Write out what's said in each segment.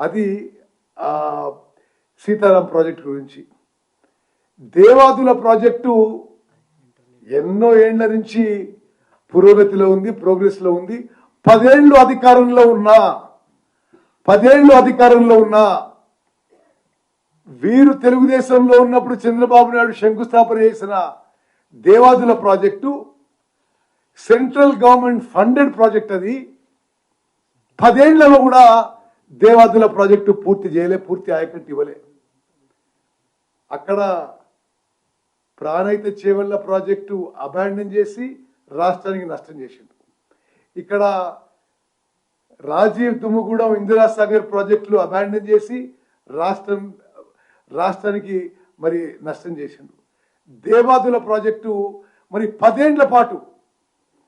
అది సీతారాం ప్రాజెక్టు గురించి. దేవాదుల ప్రాజెక్టు ఎన్నో ఏళ్ల నుంచి పురోగతిలో ఉంది, ప్రోగ్రెస్లో ఉంది. 10 ఏళ్ళు అధికారంలో ఉన్నా వీరు తెలుగుదేశంలో ఉన్నప్పుడు చంద్రబాబు నాయుడు శంకుస్థాపన చేసిన Devadula project central government funded project. అది 10 ఏళ్లలో కూడా దేవాదుల ప్రాజెక్టు పూర్తి చేయలే, పూర్తి ఆయకట్టు ఇవ్వలే. అక్కడ ప్రాణహిత చేవెళ్ల ప్రాజెక్టు అబాండన్ చేసి రాష్ట్రానికి నష్టం చేసిండు. ఇక్కడ రాజీవ్ దుమ్ముగూడెం ఇందిరాసాగర్ ప్రాజెక్టులు అబాండన్ చేసి రాష్ట్రానికి మరి నష్టం చేసిండు. దేవాదుల ప్రాజెక్టు మరి 10 ఏళ్ల పాటు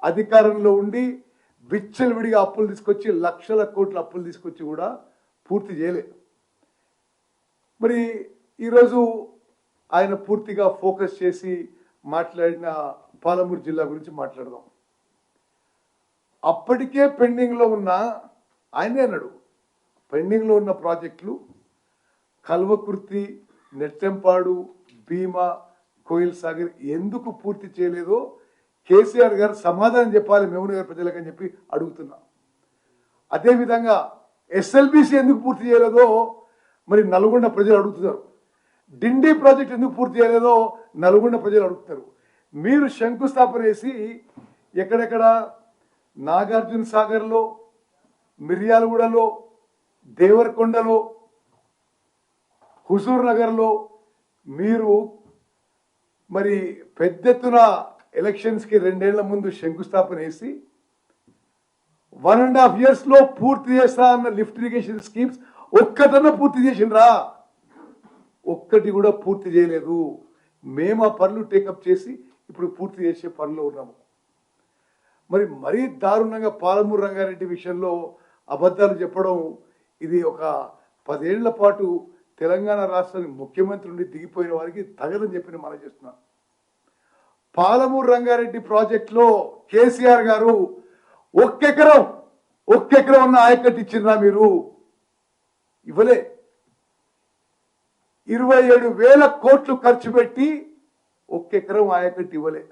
అధికారంలో ఉండి విచ్చలవిడిగా అప్పులు తీసుకొచ్చి లక్షల కోట్ల అప్పులు తీసుకొచ్చి కూడా పూర్తి చేయలే. మరి ఈరోజు ఆయన పూర్తిగా ఫోకస్ చేసి మాట్లాడిన పాలమూరు జిల్లా గురించి మాట్లాడదాం. అప్పటికే పెండింగ్లో ఉన్న, ఆయనే అన్నాడు, పెండింగ్లో ఉన్న ప్రాజెక్టులు కల్వకుర్తి, నెట్టెంపాడు, భీమా, కోయిల్ సాగర్ ఎందుకు పూర్తి చేయలేదో కేసీఆర్ గారు సమాధానం చెప్పాలి మెహబూబ్ నగర్ ప్రజలకు అని చెప్పి అడుగుతున్నా. అదేవిధంగా ఎస్ఎల్బిసి ఎందుకు పూర్తి చేయలేదో మరి నల్గొండ ప్రజలు అడుగుతున్నారు. డిండి ప్రాజెక్ట్ ఎందుకు పూర్తి చేయలేదో నల్గొండ ప్రజలు అడుగుతారు. మీరు శంకుస్థాపన చేసి ఎక్కడెక్కడ నాగార్జున సాగర్లో, మిర్యాలగూడలో, దేవరకొండలో, హుజూర్ నగర్లో మీరు మరి పెద్ద ఎత్తున ఎలక్షన్స్కి 2 ఏళ్ల ముందు శంకుస్థాపన చేసి 1.5 years లో పూర్తి చేస్తా అన్న లిఫ్ట్ ఇరిగేషన్ స్కీమ్స్ ఒక్కటన్నా పూర్తి చేసిండ్రా? ఒక్కటి కూడా పూర్తి చేయలేదు. మేము ఆ పనులు టేకప్ చేసి ఇప్పుడు పూర్తి చేసే పనిలో ఉన్నాము. మరీ దారుణంగా పాలమూరు రంగారెడ్డి విషయంలో అబద్ధాలు చెప్పడం, ఇది ఒక 10 ఏళ్ల పాటు తెలంగాణ రాష్ట్రానికి ముఖ్యమంత్రి నుండి దిగిపోయిన వారికి తగదని చెప్పి మనం చేస్తున్నాం. పాలమూరు రంగారెడ్డి ప్రాజెక్టులో కేసీఆర్ గారు ఒక్క ఎకరం ఉన్న ఆయకట్టు ఇచ్చిండ్రా? మీరు ఇవ్వలే. 27,000 కోట్లు ఖర్చు పెట్టి ఒక్క ఎకరం ఆయకట్టు ఇవ్వలే.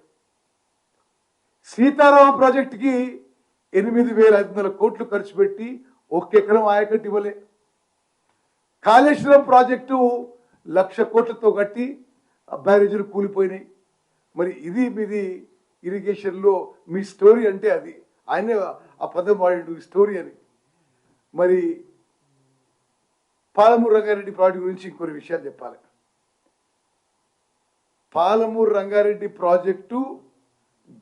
సీతారామ ప్రాజెక్టుకి 8,500 కోట్లు ఖర్చు పెట్టి ఒక్క ఎకరం ఆయకట్టు ఇవ్వలే. కాళేశ్వరం ప్రాజెక్టు 1,00,000 కోట్లతో కట్టి బ్యారేజీలు కూలిపోయినాయి. మరి ఇది మీది ఇరిగేషన్లో మీ స్టోరీ అంటే అది. ఆయనే ఆ పదం వాడు స్టోరీ అని. మరి పాలమూరు రంగారెడ్డి ప్రాజెక్టు గురించి ఇంకొన్ని విషయాలు చెప్పాలి. పాలమూరు రంగారెడ్డి ప్రాజెక్టు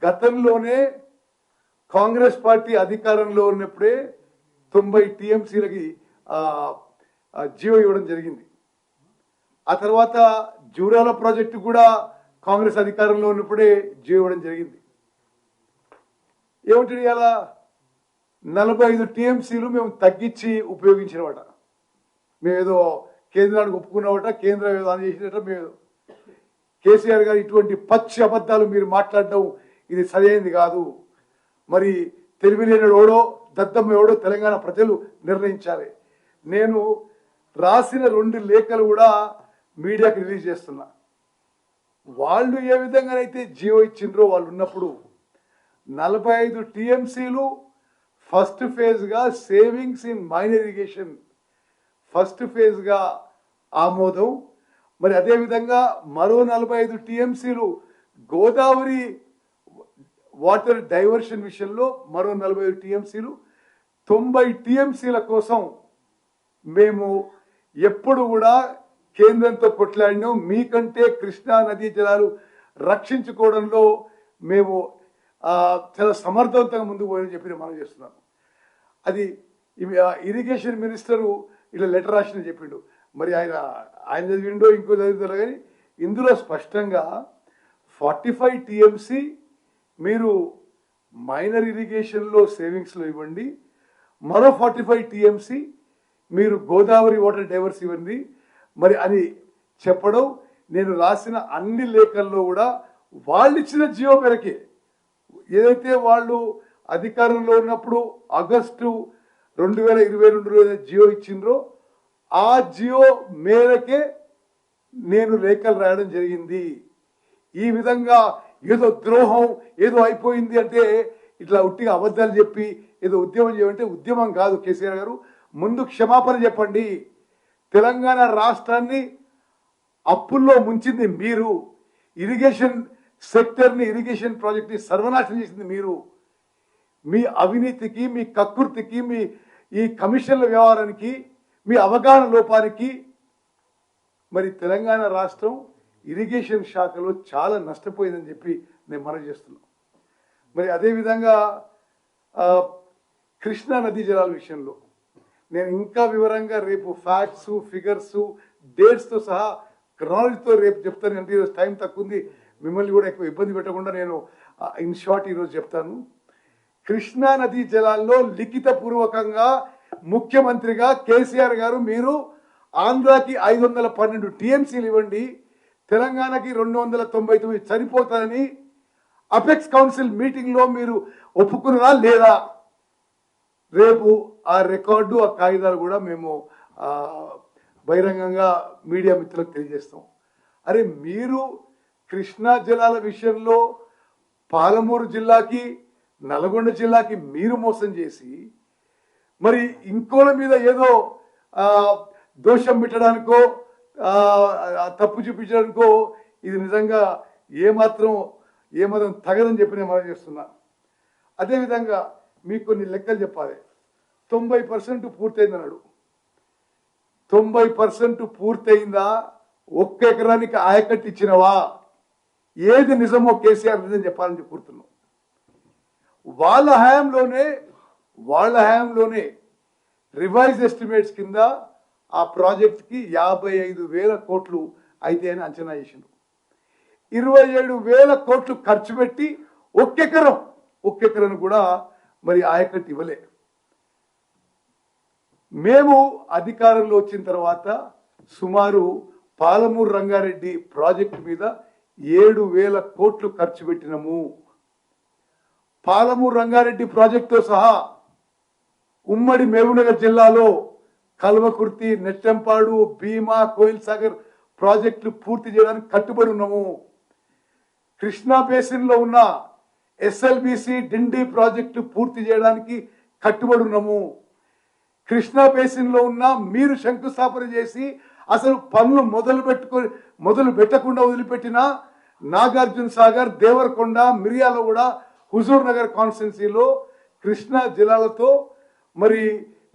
గతంలోనే కాంగ్రెస్ పార్టీ అధికారంలో ఉన్నప్పుడే 90 టీఎంసీలకి జీవో ఇవ్వడం జరిగింది. ఆ తర్వాత జూరాల ప్రాజెక్టు కూడా కాంగ్రెస్ అధికారంలో ఉన్నప్పుడే జీవో ఇవ్వడం జరిగింది. ఏమిటి అలా 45 టీఎంసీలు మేము తగ్గించి ఉపయోగించినమాట. మేమేదో కేంద్రానికి ఒప్పుకున్నామట, కేంద్రం ఏదో అని చేసినట్ట. మేము కేసీఆర్ గారు ఇటువంటి పచ్చి అబద్ధాలు మీరు మాట్లాడడం ఇది సరైనది కాదు. మరి తెలివిలేని ఓడో దద్దమ్మ ఎవడో తెలంగాణ ప్రజలు నిర్ణయించాలి. నేను రాసిన 2 లేఖలు కూడా మీడియాకి రిలీజ్ చేస్తున్నా. వాళ్ళు ఏ విధంగానైతే జీవో ఇచ్చిండ్రో వాళ్ళు ఉన్నప్పుడు 45 టీఎంసీలు ఫస్ట్ ఫేజ్గా savings in minor irrigation first ఫేజ్గా ఆమోదం. మరి అదేవిధంగా మరో 45 టీఎంసీలు గోదావరి వాటర్ డైవర్షన్ విషయంలో మరో 45 టీఎంసీలు 90 టీఎంసీల కోసం మేము ఎప్పుడు కూడా కేంద్రంతో కొట్లాడినాం. మీకంటే కృష్ణా నదీ జలాలు రక్షించుకోవడంలో మేము చాలా సమర్థవంతంగా ముందుకు పోయని చెప్పి మనం చేస్తున్నాం. అది ఇరిగేషన్ మినిస్టరు ఇలా లెటర్ రాసిన చెప్పిండు. మరి ఆయన చదివిండో ఇంకో చదువుతారో కానీ ఇందులో స్పష్టంగా 45 టీఎంసీ మీరు మైనర్ ఇరిగేషన్లో సేవింగ్స్లో ఇవ్వండి, మరో 45 టీఎంసీ మీరు గోదావరి వాటర్ డైవర్స్ ఇవ్వండి మరి అని చెప్పడం. నేను రాసిన అన్ని లేఖల్లో కూడా వాళ్ళు ఇచ్చిన జియో మేరకే, ఏదైతే వాళ్ళు అధికారంలో ఉన్నప్పుడు ఆగస్టు 2022లో జియో ఇచ్చిండ్రో ఆ జియో మేరకే నేను లేఖలు రాయడం జరిగింది. ఈ విధంగా ఏదో ద్రోహం ఏదో అయిపోయింది అంటే ఇట్లా ఉట్టిగా అబద్ధాలు చెప్పి ఏదో ఉద్యమం చేయమంటే ఉద్యమం కాదు. కేసీఆర్ గారు ముందు క్షమాపణ చెప్పండి. తెలంగాణ రాష్ట్రాన్ని అప్పుల్లో ముంచింది మీరు, ఇరిగేషన్ సెక్టర్ని ఇరిగేషన్ ప్రాజెక్ట్ని సర్వనాశనం చేసింది మీరు. మీ అవినీతికి, మీ కక్కుర్తికి, మీ ఈ కమిషన్ల వ్యవహారానికి, మీ అవగాహన లోపానికి మరి తెలంగాణ రాష్ట్రం ఇరిగేషన్ శాఖలో చాలా నష్టపోయిందని చెప్పి నేను మనవి చేస్తున్నాను. మరి అదేవిధంగా కృష్ణా నదీ జలాల విషయంలో నేను ఇంకా వివరంగా రేపు ఫ్యాక్ట్స్, ఫిగర్స్, డేట్స్తో సహా క్రాలజీతో రేపు చెప్తాను. అంటే ఈరోజు టైం తక్కువ ఉంది, మిమ్మల్ని కూడా ఎక్కువ ఇబ్బంది పెట్టకుండా నేను ఇన్ షార్ట్ ఈరోజు చెప్తాను. కృష్ణా నదీ జలాల్లో లిఖిత పూర్వకంగా ముఖ్యమంత్రిగా కేసీఆర్ గారు మీరు ఆంధ్రాకి 512 టీఎంసీలు ఇవ్వండి, తెలంగాణకి 299 సరిపోతాయని అపెక్స్ కౌన్సిల్ మీటింగ్లో మీరు ఒప్పుకున్నారా లేదా? రేపు ఆ రికార్డు, ఆ కాగితాలు కూడా మేము బహిరంగంగా మీడియా మిత్రులకు తెలియజేస్తాం. అరే మీరు కృష్ణా జలాల విషయంలో పాలమూరు జిల్లాకి, నల్గొండ జిల్లాకి మీరు మోసం చేసి మరి ఇంకోళ్ళ మీద ఏదో దోషం పెట్టడానికో తప్పు చూపించడానికో ఇది నిజంగా ఏమాత్రం తగదని చెప్పి నేను మనం చేస్తున్నా. అదేవిధంగా మీకు కొన్ని లెక్కలు చెప్పాలి. 90% పూర్తయిందన్నాడు. 90% పూర్తయిందా? ఒక్క ఎకరానికి ఆయకట్టు ఇచ్చినవా? ఏది నిజమో కేసీఆర్ నిజం చెప్పాలని కోరుతున్నాం. వాళ్ళ హయాంలోనే రివైజ్ ఎస్టిమేట్స్ కింద ఆ ప్రాజెక్ట్కి 55,000 కోట్లు అయితే అని అంచనా చేసిండు. 27,000 కోట్లు ఖర్చు పెట్టి ఒక్కెకరం కూడా మరి ఆయకట్టు ఇవ్వలే. మేము అధికారంలో వచ్చిన తర్వాత సుమారు పాలమూరు రంగారెడ్డి ప్రాజెక్టు మీద 7,000 కోట్లు ఖర్చు పెట్టినము. పాలమూరు రంగారెడ్డి ప్రాజెక్టుతో సహా ఉమ్మడి మహబూబ్నగర్ జిల్లాలో కల్వకుర్తి, నెట్టెంపాడు, భీమా, కోయిల్ సాగర్ ప్రాజెక్టులు పూర్తి చేయడానికి కట్టుబడి ఉన్నాము. కృష్ణా బేసిన్లో ఉన్న ఎస్ఎల్బిసి, డిండి ప్రాజెక్టు పూర్తి చేయడానికి కట్టుబడి ఉన్నాము. కృష్ణా బేసిన్లో ఉన్న మీరు శంకుస్థాపన చేసి అసలు పనులు మొదలు పెట్టకుండా వదిలిపెట్టిన నాగార్జున సాగర్, దేవరకొండ, మిర్యాలగూడ, హుజూర్ నగర్ కాన్స్టిట్యున్సీలో కృష్ణా జిల్లాలతో మరి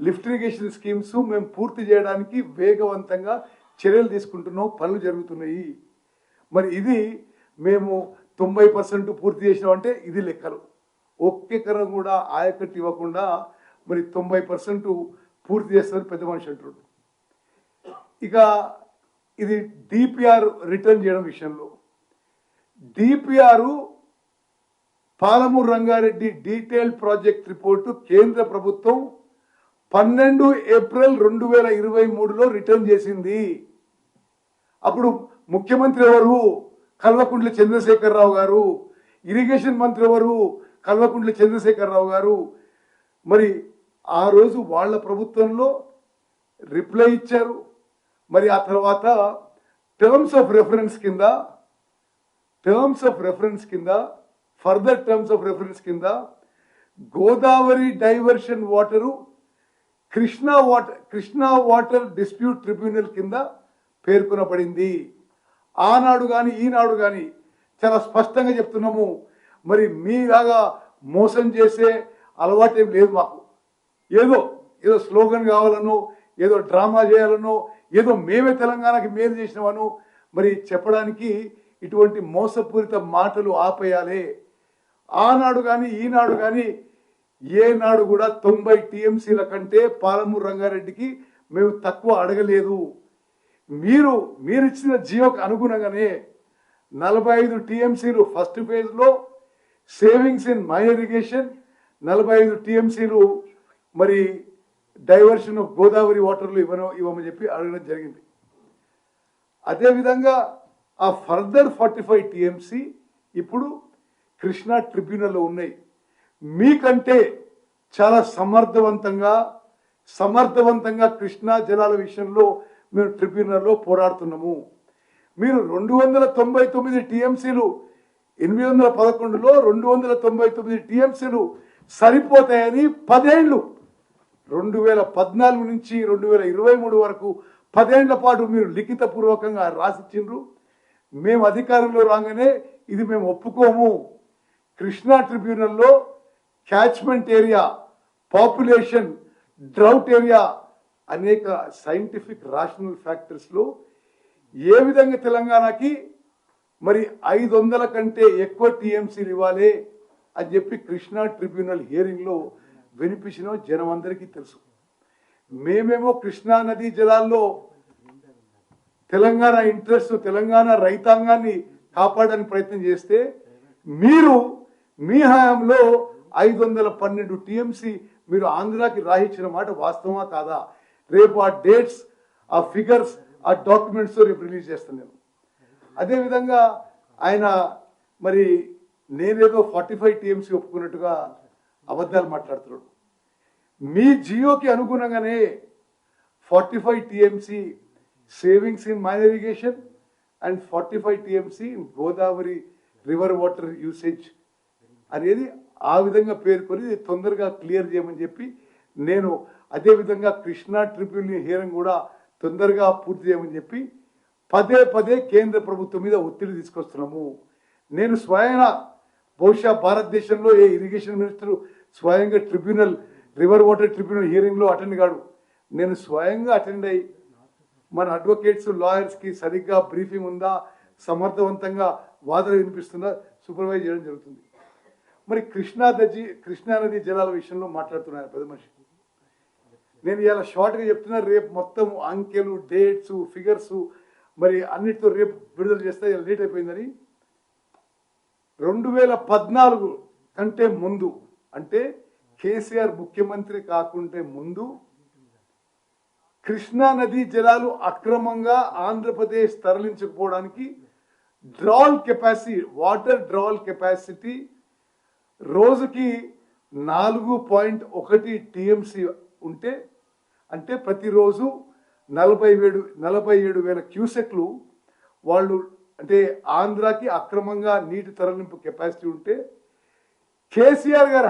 లిఫ్ట్ ఇరిగేషన్ స్కీమ్స్ మేము పూర్తి చేయడానికి వేగవంతంగా చర్యలు తీసుకుంటున్నాం, పనులు జరుగుతున్నాయి. మరి ఇది మేము 90% పూర్తి చేసినామంటే ఇది లెక్కలు. ఒక్కెకరం కూడా ఆయకట్టు ఇవ్వకుండా మరి 90% పూర్తి చేస్తారని పెద్ద మనిషి అంటున్నాడు. ఇక ఇది డిపిఆర్ రిటర్న్ చేయడం విషయంలో DPR Palamuru Rangareddy detailed project report కేంద్ర ప్రభుత్వం 12 ఏప్రిల్ 2023లో రిటర్న్ చేసింది. అప్పుడు ముఖ్యమంత్రి ఎవరు? కల్వకుంట్ల చంద్రశేఖరరావు గారు. ఇరిగేషన్ మంత్రి ఎవరు? కల్వకుంట్ల చంద్రశేఖరరావు గారు. మరి ఆ రోజు వాళ్ళ ప్రభుత్వంలో రిప్లై ఇచ్చారు. మరి ఆ తర్వాత టర్మ్స్ ఆఫ్ రెఫరెన్స్ కింద ఫర్దర్ టర్మ్స్ ఆఫ్ రెఫరెన్స్ కింద Godavari diversion water Krishna water dispute tribunal కింద పేర్కొనబడింది. ఆనాడు కానీ ఈనాడు కానీ చాలా స్పష్టంగా చెప్తున్నాము. మరి మీలాగా మోసం చేసే అలవాటు ఏం లేదు మాకు. ఏదో స్లోగన్ కావాలనో, ఏదో డ్రామా చేయాలనో, ఏదో మేమే తెలంగాణకి మేలు చేసినామనో మరి చెప్పడానికి ఇటువంటి మోసపూరిత మాటలు ఆపేయాలి. ఆనాడు కానీ ఈనాడు కానీ ఏనాడు కూడా 90 టీఎంసీల కంటే పాలమూరు రంగారెడ్డికి మేము తక్కువ అడగలేదు. మీరు ఇచ్చిన జియోకి అనుగుణంగానే 45 టీఎంసీలు ఫస్ట్ ఫేజ్లో సేవింగ్స్ ఇన్ మైనర్ ఇరిగేషన్, 45 టీఎంసీలు మరి డైవర్షన్ ఆఫ్ గోదావరి వాటర్లు ఇవ్వమని చెప్పి అడగడం జరిగింది. అదేవిధంగా ఆ ఫర్దర్ 45 టీఎంసీ ఇప్పుడు కృష్ణా ట్రిబ్యునల్లో ఉన్నాయి. మీకంటే చాలా సమర్థవంతంగా సమర్థవంతంగా కృష్ణా జలాల విషయంలో మేము ట్రిబ్యునల్లో పోరాడుతున్నాము. మీరు 299 టీఎంసీలు 811లో 299 టీఎంసీలు సరిపోతాయని 10 ఏళ్ళు 2014 నుంచి 2023 వరకు 10 ఏళ్ల పాటు మీరు లిఖితపూర్వకంగా రాసిచ్చిండ్రు. మేము అధికారంలో రాగానే ఇది మేము ఒప్పుకోము. కృష్ణా ట్రిబ్యునల్లో catchment area, population, drought area అనేక సైంటిఫిక్ రాషనల్ ఫ్యాక్టర్స్లో ఏ విధంగా తెలంగాణకి మరి 500 కంటే ఎక్కువ టీఎంసీలు ఇవ్వాలి అని చెప్పి కృష్ణా ట్రిబ్యునల్ హియరింగ్లో వినిపించిన జనం అందరికీ తెలుసు. మేమేమో కృష్ణా నదీ జలాల్లో తెలంగాణ ఇంట్రెస్ట్, తెలంగాణ రైతాంగాన్ని కాపాడడానికి ప్రయత్నం చేస్తే మీరు మీ హయాంలో 512 టీఎంసీ మీరు ఆంధ్రాకి రాయించిన మాట వాస్తవమా కాదా? రేపు ఆ డేట్స్, ఆ ఫిగర్స్, ఆ డాక్యుమెంట్స్ రేపు రిలీజ్ చేస్తాను నేను. అదేవిధంగా ఆయన మరి నేనేదో 45 టీఎంసీ ఒప్పుకున్నట్టుగా అబద్ధాలు మాట్లాడుతున్నాడు. మీ జియోకి అనుగుణంగానే 45 TMC savings in minor irrigation and 45 TMC in Godavari river water usage అనేది ఆ విధంగా పేర్కొని తొందరగా క్లియర్ చేయమని చెప్పి నేను అదేవిధంగా కృష్ణా ట్రిబ్యునల్ హియరింగ్ కూడా తొందరగా పూర్తి చేయమని చెప్పి పదే కేంద్ర ప్రభుత్వం మీద ఒత్తిడి తీసుకొస్తున్నాము. నేను స్వయంగా బహుశా భారతదేశంలో ఏ ఇరిగేషన్ మినిస్టర్ స్వయంగా ట్రిబ్యునల్ రివర్ వాటర్ ట్రిబ్యునల్ హియరింగ్లో అటెండ్ కాడు. నేను స్వయంగా అటెండ్ అయ్యి మన అడ్వకేట్స్, లాయర్స్కి సరిగ్గా బ్రీఫింగ్ ఉందా, సమర్థవంతంగా వాదన వినిపిస్తుందా సూపర్వైజ్ చేయడం జరుగుతుంది. మరి కృష్ణా నది జలాల విషయంలో మాట్లాడుతున్నారు పెద్ద మనిషి. నేను ఇలా షార్ట్గా చెప్తున్నా, రేపు మొత్తం అంకెలు, డేట్స్, ఫిగర్స్ మరి అన్నిటితో రేపు విడుదల చేస్తే లేట్ అయిపోయిందని. 2014 కంటే ముందు, అంటే కేసీఆర్ ముఖ్యమంత్రి కాకుంటే ముందు కృష్ణా నదీ జలాలు అక్రమంగా ఆంధ్రప్రదేశ్ తరలించకపోవడానికి వాటర్ డ్రావల్ కెపాసిటీ రోజుకి 4.1 టీఎంసీ ఉంటే, అంటే ప్రతిరోజు 47,000 క్యూసెక్లు వాళ్ళు అంటే ఆంధ్రాకి అక్రమంగా నీటి తరలింపు కెపాసిటీ ఉంటే కేసీఆర్ గారు